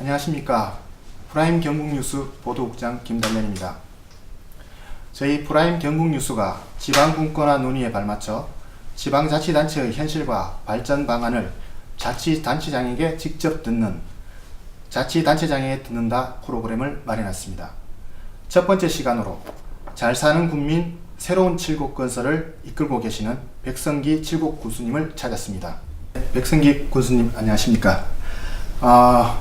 안녕하십니까. 프라임 경북뉴스 보도국장 김달련입니다. 저희 프라임 경북뉴스가 지방분권화 논의에 발맞춰 지방자치단체의 현실과 발전 방안을 자치단체장에게 직접 듣는 자치단체장에게 듣는다 프로그램을 마련했습니다. 첫 번째 시간으로 잘 사는 국민 새로운 칠곡 건설을 이끌고 계시는 백성기 칠곡 군수님을 찾았습니다. 백성기 군수님 안녕하십니까.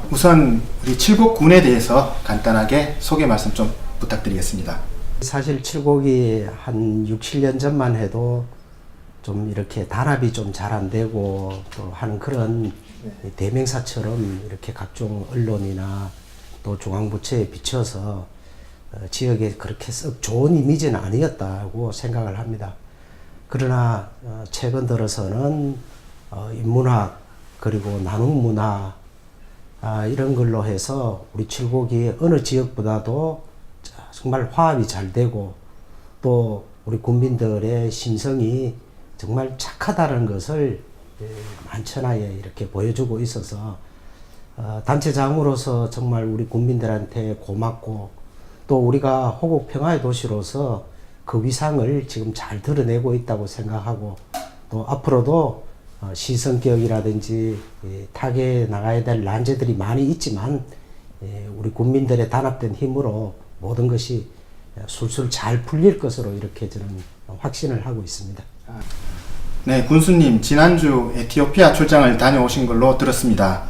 우선 우리 칠곡군에 대해서 간단하게 소개 말씀 좀 부탁드리겠습니다. 사실 칠곡이 한 6, 7년 전만 해도 좀 이렇게 단합이 좀 잘 안 되고 또 하는 그런 대명사처럼 이렇게 각종 언론이나 또 중앙부처에 비춰서 지역에 그렇게 썩 좋은 이미지는 아니었다고 생각을 합니다. 그러나 최근 들어서는 인문학 그리고 나눔문화 이런 걸로 해서 우리 칠곡이 어느 지역보다도 정말 화합이 잘 되고 또 우리 군민들의 심성이 정말 착하다는 것을 만천하에 이렇게 보여주고 있어서 단체장으로서 정말 우리 군민들한테 고맙고 또 우리가 호국 평화의 도시로서 그 위상을 지금 잘 드러내고 있다고 생각하고 또 앞으로도 시성교육이라든지 타개해 나가야 될 난제들이 많이 있지만 우리 국민들의 단합된 힘으로 모든 것이 술술 잘 풀릴 것으로 이렇게 저는 확신을 하고 있습니다. 네, 군수님 지난주 에티오피아 출장을 다녀오신 걸로 들었습니다.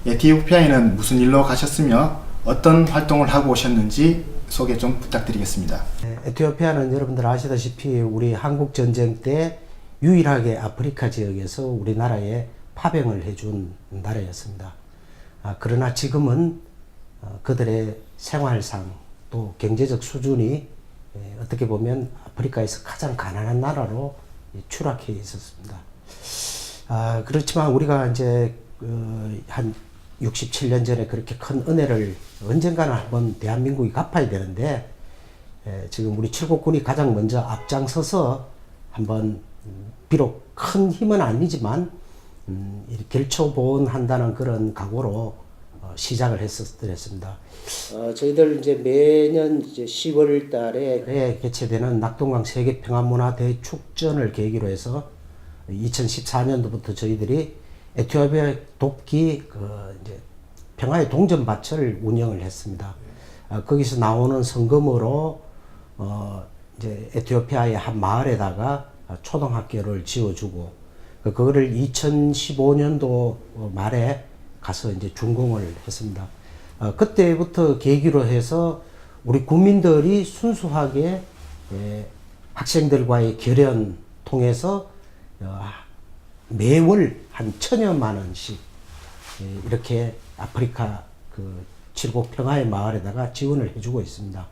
에티오피아에는 무슨 일로 가셨으며 어떤 활동을 하고 오셨는지 소개 좀 부탁드리겠습니다. 에티오피아는 여러분들 아시다시피 우리 한국 전쟁 때 유일하게 아프리카 지역에서 우리나라에 파병을 해준 나라였습니다. 그러나 지금은 그들의 생활상 또 경제적 수준이 어떻게 보면 아프리카에서 가장 가난한 나라로 추락해 있었습니다. 그렇지만 우리가 이제 한 67년 전에 그렇게 큰 은혜를 언젠가는 한번 대한민국이 갚아야 되는데 지금 우리 칠곡군이 가장 먼저 앞장서서 한번 비록 큰 힘은 아니지만 결초보온한다는 그런 각오로 시작을 했었습니다. 저희들 이제 매년 이제 10월 달에 개최되는 낙동강 세계 평화문화 대축전을 계기로 해서 2014년도부터 저희들이 에티오피아 돕기 이제 평화의 동전밭을 운영을 했습니다. 거기서 나오는 성금으로 이제 에티오피아의 한 마을에다가 초등학교를 지어주고 그거를 2015년도 말에 가서 이제 준공을 했습니다. 그때부터 계기로 해서 우리 국민들이 순수하게 학생들과의 결연 통해서 매월 한 1,000여만 원씩 이렇게 아프리카 그 칠곡 평화의 마을에다가 지원을 해주고 있습니다.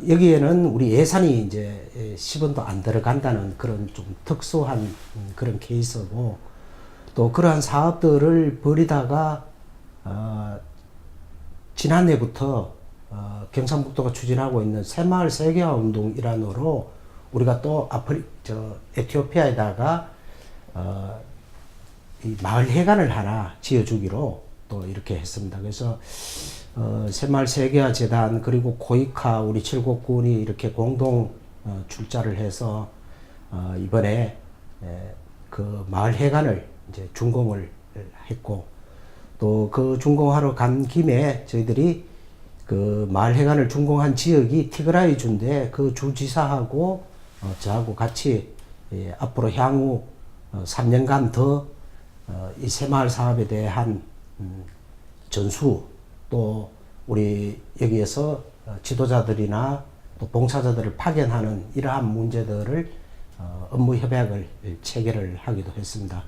여기에는 우리 예산이 이제 10원도 안 들어간다는 그런 좀 특수한 그런 케이스고 또 그러한 사업들을 벌이다가 지난해부터 경상북도가 추진하고 있는 새마을 세계화 운동 일환으로 우리가 또 에티오피아에다가 이 마을 회관을 하나 지어주기로 또 이렇게 했습니다. 그래서 새마을 세계화 재단 그리고 고이카 우리 칠곡군이 이렇게 공동 출자를 해서 이번에 그 마을 회관을 이제 준공을 했고 또 그 준공하러 간 김에 저희들이 그 마을 회관을 준공한 지역이 티그라이 주인데 그 주지사하고 저하고 같이 앞으로 향후 3년간 더 이 새마을 사업에 대한 전수 또 우리 여기에서 지도자들이나 또 봉사자들을 파견하는 이러한 문제들을 업무 협약을 체결을 하기도 했습니다.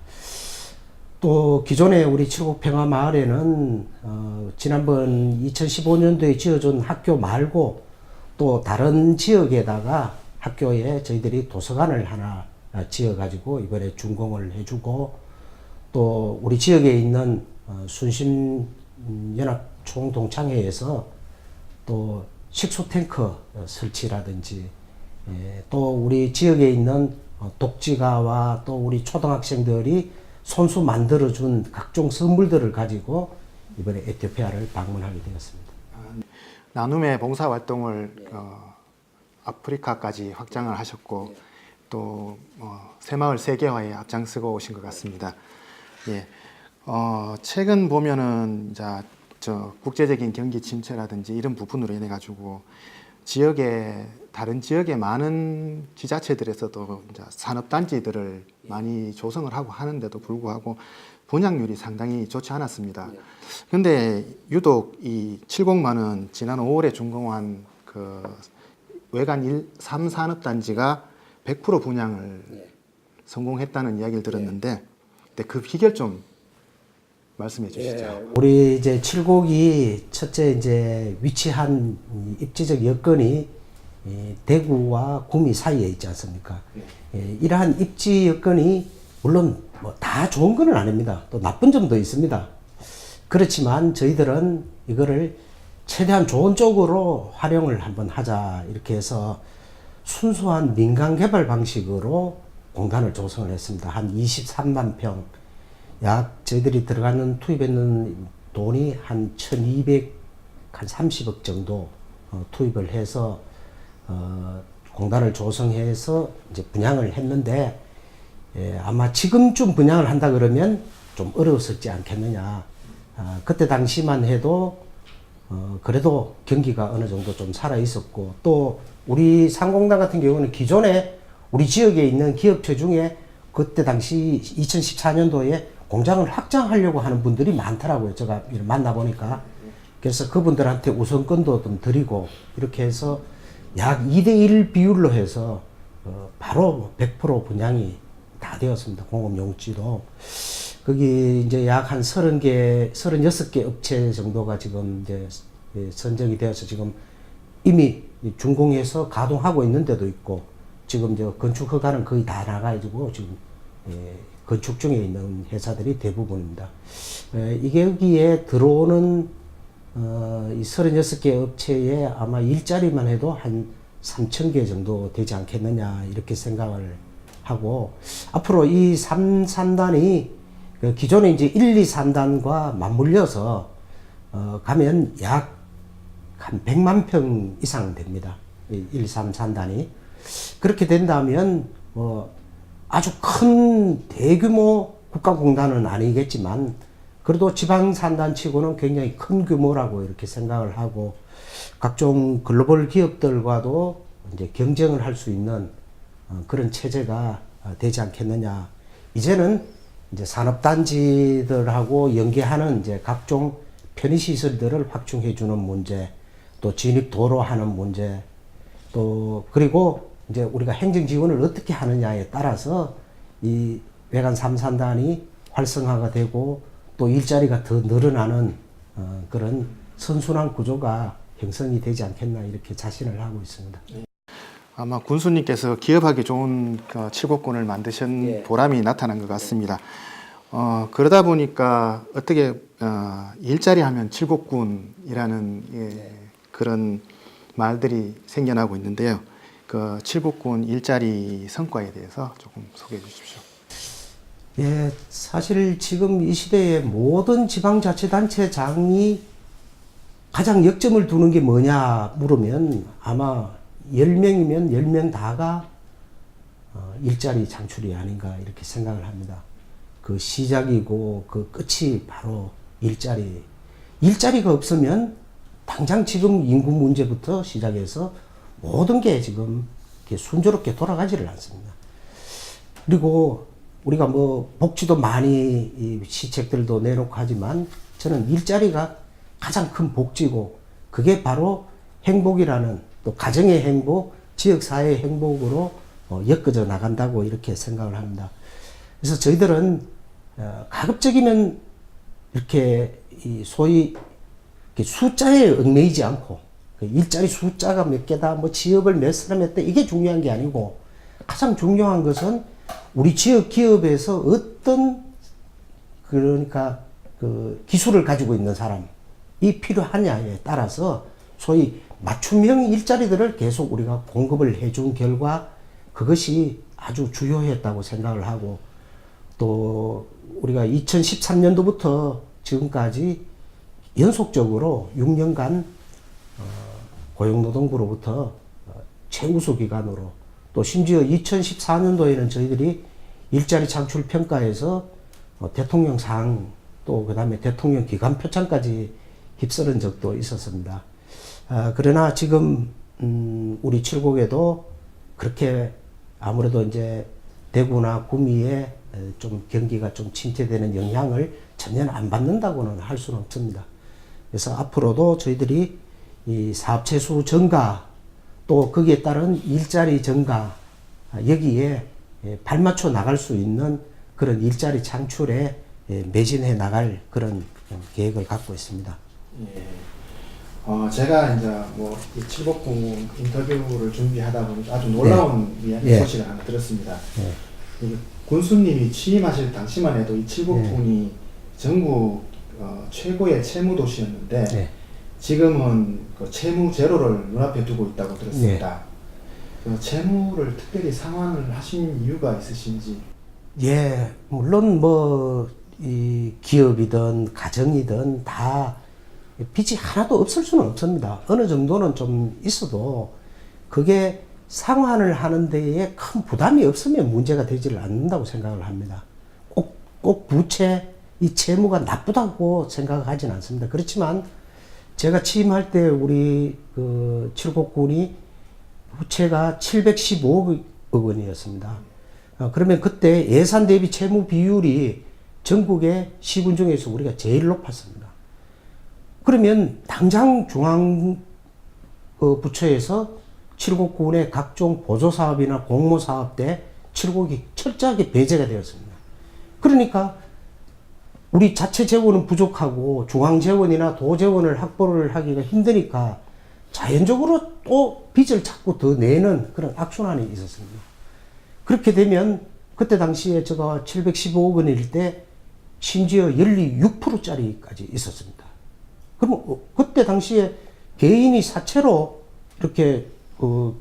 또 기존에 우리 칠곡 평화 마을에는 지난번 2015년도에 지어준 학교 말고 또 다른 지역에다가 학교에 저희들이 도서관을 하나 지어가지고 이번에 준공을 해주고 또 우리 지역에 있는 순심연합총동창회에서 또 식수 탱크 설치라든지 또 우리 지역에 있는 독지가와 또 우리 초등학생들이 손수 만들어준 각종 선물들을 가지고 이번에 에티오피아를 방문하게 되었습니다. 나눔의 봉사 활동을 아프리카까지 확장을 하셨고 또 새마을 세계화에 앞장서고 오신 것 같습니다. 예. 최근 보면은 이제 저 국제적인 경기 침체라든지 이런 부분으로 인해 가지고 다른 지역의 많은 지자체들에서도 이제 산업단지들을 많이 조성을 하고 하는데도 불구하고 분양률이 상당히 좋지 않았습니다. 그런데 유독 이 70만은 지난 5월에 준공한 그 외관 3산업단지가 100% 분양을 성공했다는 이야기를 들었는데 근데 그 비결 좀 말씀해 주시죠. 우리 이제 칠곡이 첫째 이제 위치한 입지적 여건이 대구와 구미 사이에 있지 않습니까? 이러한 입지 여건이 물론 뭐 다 좋은 건 아닙니다. 또 나쁜 점도 있습니다. 그렇지만 저희들은 이거를 최대한 좋은 쪽으로 활용을 한번 하자 이렇게 해서 순수한 민간 개발 방식으로 공단을 조성을 했습니다. 한 23만 평. 약 저희들이 투입했는 돈이 한 1230억 정도 투입을 해서 공단을 조성해서 이제 분양을 했는데 아마 지금쯤 분양을 한다 그러면 좀 어려웠었지 않겠느냐. 그때 당시만 해도 그래도 경기가 어느 정도 좀 살아 있었고 또 우리 상공단 같은 경우는 기존에 우리 지역에 있는 기업체 중에 그때 당시 2014년도에 공장을 확장하려고 하는 분들이 많더라고요. 제가 만나보니까. 그래서 그분들한테 우선권도 좀 드리고 이렇게 해서 약 2대1 비율로 해서 바로 100% 분양이 다 되었습니다. 공업용지도. 거기 이제 약 한 36개 업체 정도가 지금 이제 선정이 되어서 지금 이미 준공해서 가동하고 있는 데도 있고 지금 저 건축 허가는 거의 다 나가지고 지금 건축 중에 있는 회사들이 대부분입니다. 이게 여기에 들어오는 이 36개 업체에 아마 일자리만 해도 한 3,000개 정도 되지 않겠느냐 이렇게 생각을 하고 앞으로 이 3산단이 기존에 이제 1, 2, 3단과 맞물려서 가면 약 한 100만 평 이상 됩니다. 1, 3, 3단이. 그렇게 된다면 아주 큰 대규모 국가공단은 아니겠지만 그래도 지방산단치고는 굉장히 큰 규모라고 이렇게 생각을 하고 각종 글로벌 기업들과도 이제 경쟁을 할 수 있는 그런 체제가 되지 않겠느냐. 이제는 이제 산업단지들하고 연계하는 이제 각종 편의시설들을 확충해주는 문제, 또 진입도로 하는 문제, 또 그리고 이제 우리가 행정 지원을 어떻게 하느냐에 따라서 이 외관 3산단이 활성화가 되고 또 일자리가 더 늘어나는 그런 선순환 구조가 형성이 되지 않겠나 이렇게 자신을 하고 있습니다. 아마 군수님께서 기업하기 좋은 칠곡군을 만드신 보람이 나타난 것 같습니다. 그러다 보니까 어떻게 일자리 하면 칠곡군이라는 그런 말들이 생겨나고 있는데요. 그 칠곡군 일자리 성과에 대해서 조금 소개해 주십시오. 예, 사실 지금 이 시대에 모든 지방자치단체장이 가장 역점을 두는 게 뭐냐 물으면 아마 10명이면 10명 다가 일자리 창출이 아닌가 이렇게 생각을 합니다. 그 시작이고 그 끝이 바로 일자리. 일자리가 없으면 당장 지금 인구 문제부터 시작해서 모든 게 지금 이렇게 순조롭게 돌아가지를 않습니다. 그리고 우리가 뭐 복지도 많이 이 시책들도 내놓고 하지만 저는 일자리가 가장 큰 복지고 그게 바로 행복이라는 또 가정의 행복, 지역사회의 행복으로 엮어져 나간다고 이렇게 생각을 합니다. 그래서 저희들은 가급적이면 이렇게 이 소위 이렇게 숫자에 얽매이지 않고 일자리 숫자가 몇 개다, 뭐 지역을 몇 사람 했다 이게 중요한 게 아니고 가장 중요한 것은 우리 지역 기업에서 어떤 그러니까 그 기술을 가지고 있는 사람이 필요하냐에 따라서 소위 맞춤형 일자리들을 계속 우리가 공급을 해준 결과 그것이 아주 주요했다고 생각을 하고 또 우리가 2013년도부터 지금까지 연속적으로 6년간 고용노동부로부터 최우수 기관으로 또 심지어 2014년도에는 저희들이 일자리 창출 평가에서 대통령상 또 그다음에 대통령 기관 표창까지 휩쓸은 적도 있었습니다. 그러나 지금 우리 칠곡에도 그렇게 아무래도 이제 대구나 구미에 좀 경기가 좀 침체되는 영향을 전혀 안 받는다고는 할 수는 없습니다. 그래서 앞으로도 저희들이 이 사업체수 증가 또 거기에 따른 일자리 증가 여기에 발맞춰 나갈 수 있는 그런 일자리 창출에 매진해 나갈 그런 계획을 갖고 있습니다. 예. 제가 이제 이 칠곡군 인터뷰를 준비하다 보니까 아주 놀라운 예. 소식을 하나 들었습니다. 예. 이 군수님이 취임하실 당시만 해도 이 칠곡군이 전국 최고의 채무 도시였는데 예. 지금은 그 채무 제로를 눈앞에 두고 있다고 들었습니다. 그 채무를 특별히 상환을 하신 이유가 있으신지? 예, 물론 이 기업이든 가정이든 다 빚이 하나도 없을 수는 없습니다. 어느 정도는 좀 있어도 그게 상환을 하는 데에 큰 부담이 없으면 문제가 되지를 않는다고 생각을 합니다. 꼭 부채, 이 채무가 나쁘다고 생각하지는 않습니다. 그렇지만 제가 취임할 때 우리 그 칠곡군이 부채가 715억 원이었습니다. 그러면 그때 예산 대비 채무 비율이 전국의 시군 중에서 우리가 제일 높았습니다. 그러면 당장 중앙 부처에서 칠곡군의 각종 보조사업이나 공모사업 때 칠곡이 철저하게 배제가 되었습니다. 그러니까 우리 자체 재원은 부족하고 중앙 재원이나 도 재원을 확보를 하기가 힘드니까 자연적으로 또 빚을 자꾸 더 내는 그런 악순환이 있었습니다. 그렇게 되면 그때 당시에 제가 715억 원일 때 심지어 연리 6%짜리까지 있었습니다. 그럼 그때 당시에 개인이 사채로 이렇게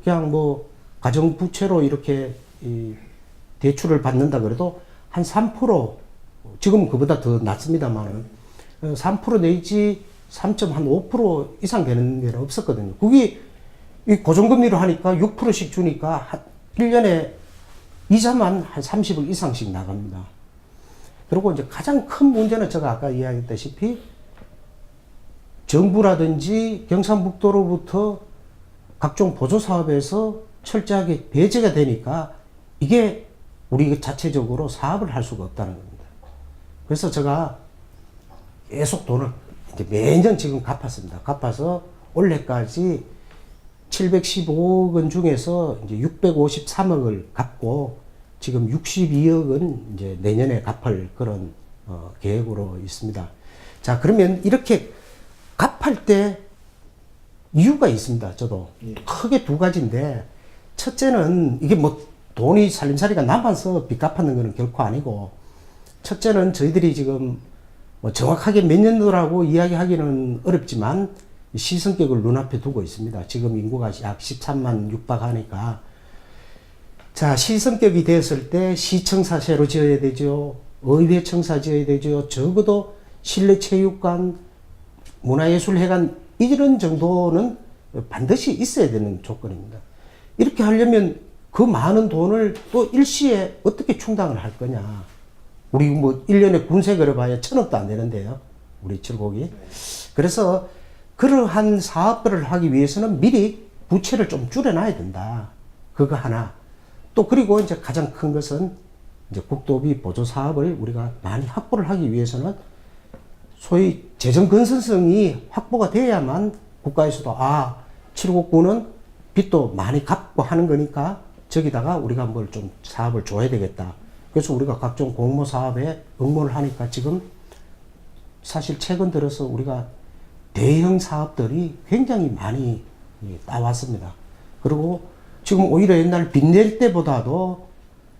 그냥 가정부채로 이렇게 대출을 받는다 그래도 한 3%, 지금은 그보다 더 낮습니다만은 3% 내지 3.5% 이상 되는 데는 없었거든요. 그게 이 고정금리로 하니까 6%씩 주니까 1년에 이자만 한 30억 이상씩 나갑니다. 그리고 이제 가장 큰 문제는 제가 아까 이야기했다시피 정부라든지 경상북도로부터 각종 보조사업에서 철저하게 배제가 되니까 이게 우리 자체적으로 사업을 할 수가 없다는 겁니다. 그래서 제가 계속 돈을 이제 매년 지금 갚았습니다. 갚아서 올해까지 715억 원 중에서 이제 653억을 갚고 지금 62억은 이제 내년에 갚을 그런 계획으로 있습니다. 자, 그러면 이렇게 갚을 때 이유가 있습니다. 저도 크게 두 가지인데 첫째는 이게 돈이 살림살이가 남아서 빚 갚는 거는 결코 아니고 첫째는 저희들이 지금 정확하게 몇 년도라고 이야기하기는 어렵지만 시성격을 눈앞에 두고 있습니다. 지금 인구가 약 13만 육박하니까 자, 시성격이 됐을 때 시청사세로 지어야 되죠. 의회청사 지어야 되죠. 적어도 실내체육관, 문화예술회관 이런 정도는 반드시 있어야 되는 조건입니다. 이렇게 하려면 그 많은 돈을 또 일시에 어떻게 충당을 할 거냐. 우리 1년에 군세 걸어봐야 1,000억도 안 되는데요. 우리 칠곡이. 그래서 그러한 사업들을 하기 위해서는 미리 부채를 좀 줄여놔야 된다. 그거 하나. 또 그리고 이제 가장 큰 것은 이제 국도비 보조 사업을 우리가 많이 확보를 하기 위해서는 소위 재정 건설성이 확보가 돼야만 국가에서도 칠곡군은 빚도 많이 갚고 하는 거니까 저기다가 우리가 뭘 좀 사업을 줘야 되겠다. 그래서 우리가 각종 공모 사업에 응모를 하니까 지금 사실 최근 들어서 우리가 대형 사업들이 굉장히 많이 따왔습니다. 그리고 지금 오히려 옛날 빚낼 때보다도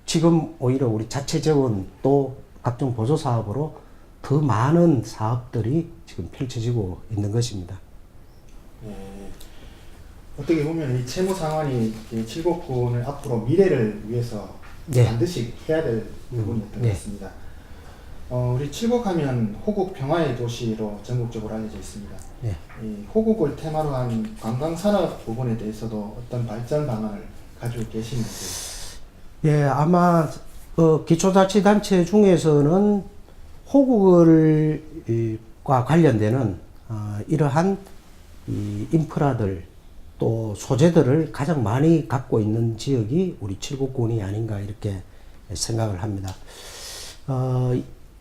지금 오히려 우리 자체 재원 또 각종 보조 사업으로 더 많은 사업들이 지금 펼쳐지고 있는 것입니다. 어떻게 보면 이 채무 상환이 칠곡군을 앞으로 미래를 위해서 반드시 해야 될 부분이었던 것 같습니다. 우리 칠곡하면 호국 평화의 도시로 전국적으로 알려져 있습니다. 예. 이 호국을 테마로 한 관광산업 부분에 대해서도 어떤 발전 방안을 가지고 계시는지. 예, 아마 기초자치단체 중에서는 호국과 관련되는 이러한 이 인프라들 또 소재들을 가장 많이 갖고 있는 지역이 우리 칠곡군이 아닌가 이렇게 생각을 합니다.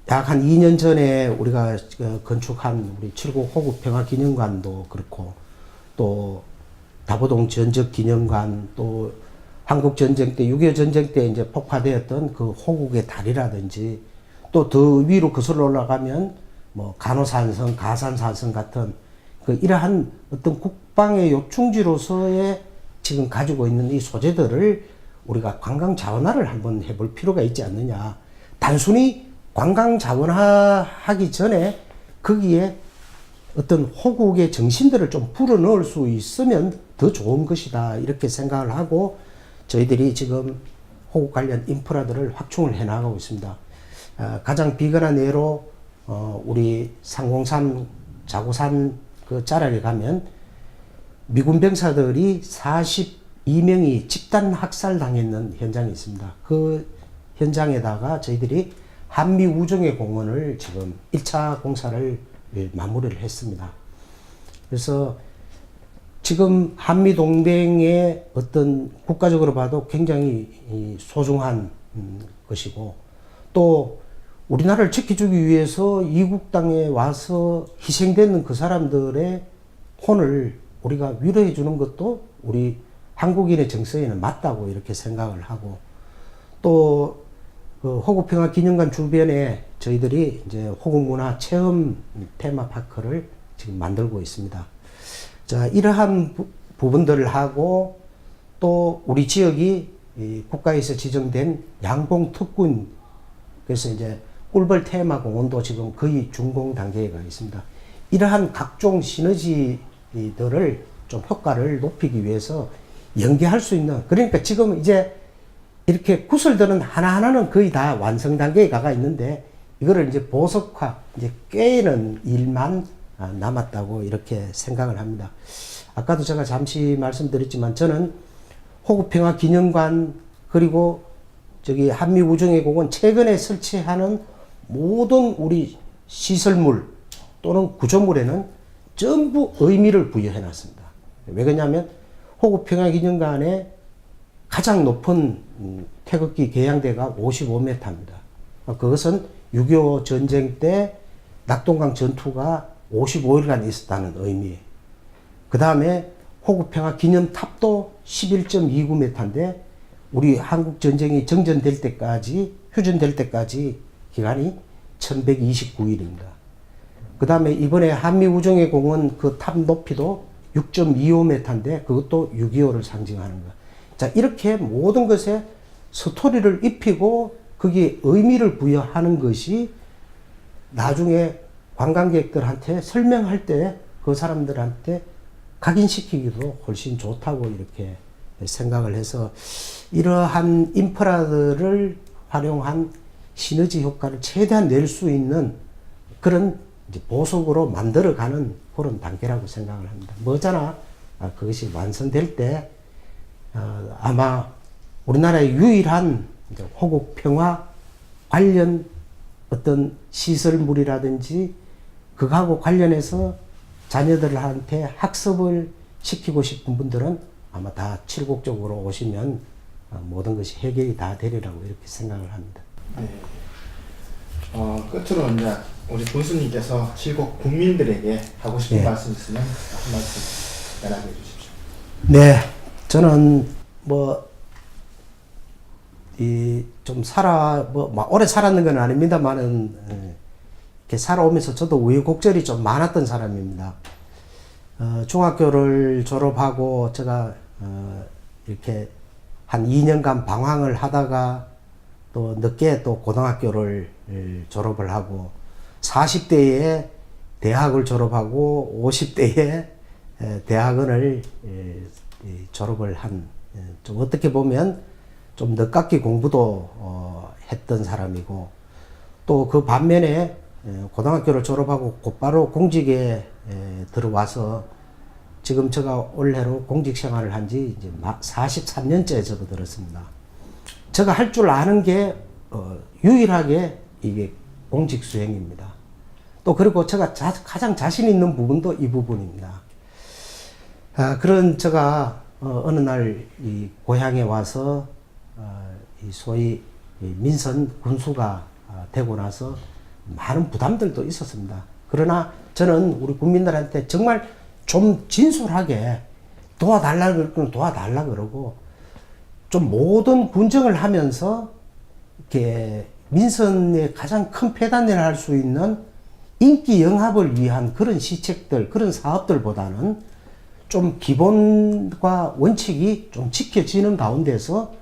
약 한 2년 전에 우리가 건축한 우리 칠곡 호국평화기념관도 그렇고 또 다보동 전적기념관 또 한국전쟁 때 6.25 전쟁 때 이제 폭파되었던 그 호국의 다리라든지 또 더 위로 거슬러 올라가면 뭐 간호산성, 가산산성 같은 그 이러한 어떤 국방의 요충지로서의 지금 가지고 있는 이 소재들을 우리가 관광 자원화를 한번 해볼 필요가 있지 않느냐. 단순히 관광 자원화하기 전에 거기에 어떤 호국의 정신들을 좀 불어넣을 수 있으면 더 좋은 것이다. 이렇게 생각을 하고 저희들이 지금 호국 관련 인프라들을 확충을 해 나가고 있습니다. 가장 비근한 예로 우리 상공산 자구산 그 자락에 가면 미군 병사들이 42명이 집단 학살당했는 현장이 있습니다. 그 현장에다가 저희들이 한미우정의 공원을 지금 1차 공사를 마무리를 했습니다. 그래서 지금 한미동맹의 어떤 국가적으로 봐도 굉장히 소중한 것이고 또 우리나라를 지켜주기 위해서 이국 땅에 와서 희생되는 그 사람들의 혼을 우리가 위로해 주는 것도 우리 한국인의 정서에는 맞다고 이렇게 생각을 하고 또 그 호국평화기념관 주변에 저희들이 이제 호국문화 체험 테마파크를 지금 만들고 있습니다. 자, 이러한 부분들을 하고 또 우리 지역이 이 국가에서 지정된 양봉특군 그래서 이제 꿀벌 테마공원도 지금 거의 준공 단계에 가 있습니다. 이러한 각종 시너지들을 좀 효과를 높이기 위해서 연계할 수 있는 그러니까 지금 이제 이렇게 구설들은 하나하나는 거의 다 완성 단계에 가가 있는데 이거를 이제 보석화 이제 꿰는 일만 남았다고 이렇게 생각을 합니다. 아까도 제가 잠시 말씀드렸지만 저는 호국평화기념관 그리고 저기 한미우정의 공원 최근에 설치하는 모든 우리 시설물 또는 구조물에는 전부 의미를 부여해 놨습니다. 왜 그러냐면 호국평화기념관에 가장 높은 태극기 개양대가 55m입니다. 그것은 6.25 전쟁 때 낙동강 전투가 55일간 있었다는 의미. 그 다음에 호국평화 기념탑도 11.29m인데 우리 한국 전쟁이 정전될 때까지 휴전될 때까지 기간이 1129일입니다. 그 다음에 이번에 한미우정의 공원 그 탑 높이도 6.25m인데 그것도 6.25를 상징하는 거예요. 자, 이렇게 모든 것에 스토리를 입히고 거기에 의미를 부여하는 것이 나중에 관광객들한테 설명할 때 그 사람들한테 각인시키기도 훨씬 좋다고 이렇게 생각을 해서 이러한 인프라들을 활용한 시너지 효과를 최대한 낼 수 있는 그런 이제 보석으로 만들어가는 그런 단계라고 생각을 합니다. 뭐잖아 그것이 완성될 때 아마 우리나라의 유일한 호국 평화 관련 어떤 시설물이라든지 그거하고 관련해서 자녀들한테 학습을 시키고 싶은 분들은 아마 다 칠곡 쪽으로 오시면 모든 것이 해결이 다 되리라고 이렇게 생각을 합니다. 네. 끝으로 이제 우리 군수님께서 칠곡 국민들에게 하고 싶은 네. 말씀 있으면 한 말씀 연락해 주십시오. 네, 저는 좀 오래 살았는 건 아닙니다만은, 이렇게 살아오면서 저도 우여곡절이 좀 많았던 사람입니다. 중학교를 졸업하고 제가, 이렇게 한 2년간 방황을 하다가 또 늦게 또 고등학교를 졸업을 하고 40대에 대학을 졸업하고 50대에 대학원을 졸업을 한, 좀 어떻게 보면 좀 늦깎이 공부도 했던 사람이고 또 그 반면에 고등학교를 졸업하고 곧바로 공직에 들어와서 지금 제가 올해로 공직 생활을 한 지 이제 43년째 접어들었습니다. 제가 할 줄 아는 게 유일하게 이게 공직 수행입니다. 또 그리고 제가 가장 자신 있는 부분도 이 부분입니다. 그런 제가 어느 날 이 고향에 와서 이 소위 이 민선 군수가 되고 나서 많은 부담들도 있었습니다. 그러나 저는 우리 국민들한테 정말 좀 진솔하게 도와달라 그러면 도와달라 그러고 좀 모든 군정을 하면서 이렇게 민선의 가장 큰 폐단을 할 수 있는 인기 영합을 위한 그런 시책들, 그런 사업들보다는 좀 기본과 원칙이 좀 지켜지는 가운데서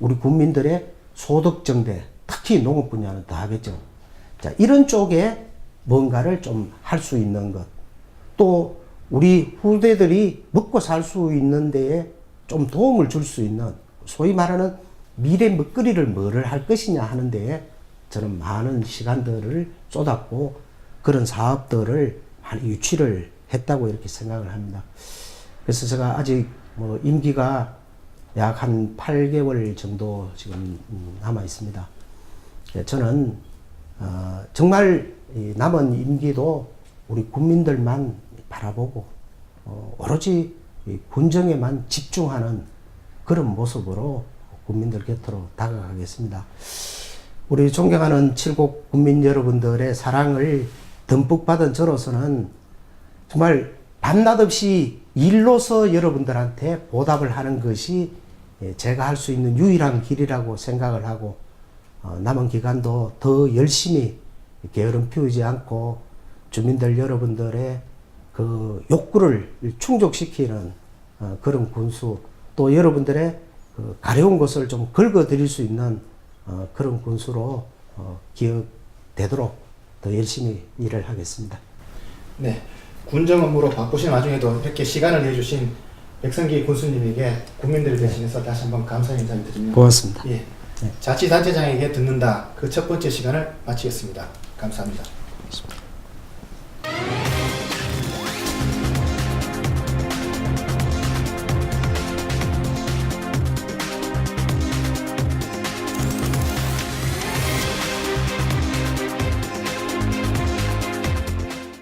우리 국민들의 소득 증대, 특히 농업 분야는 더 하겠죠. 자, 이런 쪽에 뭔가를 좀 할 수 있는 것. 또 우리 후대들이 먹고 살 수 있는 데에 좀 도움을 줄 수 있는 소위 말하는 미래 먹거리를 뭐를 할 것이냐 하는 데에 저는 많은 시간들을 쏟았고 그런 사업들을 많이 유치를 했다고 이렇게 생각을 합니다. 그래서 제가 아직 뭐 임기가 약 한 8개월 정도 지금 남아 있습니다. 저는 정말 남은 임기도 우리 국민들만 바라보고 오로지 군정에만 집중하는 그런 모습으로 국민들 곁으로 다가가겠습니다. 우리 존경하는 칠곡 국민 여러분들의 사랑을 듬뿍 받은 저로서는 정말 밤낮 없이 일로서 여러분들한테 보답을 하는 것이 제가 할 수 있는 유일한 길이라고 생각을 하고 남은 기간도 더 열심히 게으름 피우지 않고 주민들 여러분들의 그 욕구를 충족시키는 그런 군수 또 여러분들의 그 가려운 것을 좀 긁어드릴 수 있는 그런 군수로 기억되도록 더 열심히 일을 하겠습니다. 네, 군정 업무로 바쁘신 와중에도 이렇게 시간을 내주신 백성기 군수님에게 국민들 대신해서 다시 한번 감사 인사를 드립니다. 고맙습니다. 예, 자치단체장에게 듣는다 그 첫 번째 시간을 마치겠습니다. 감사합니다.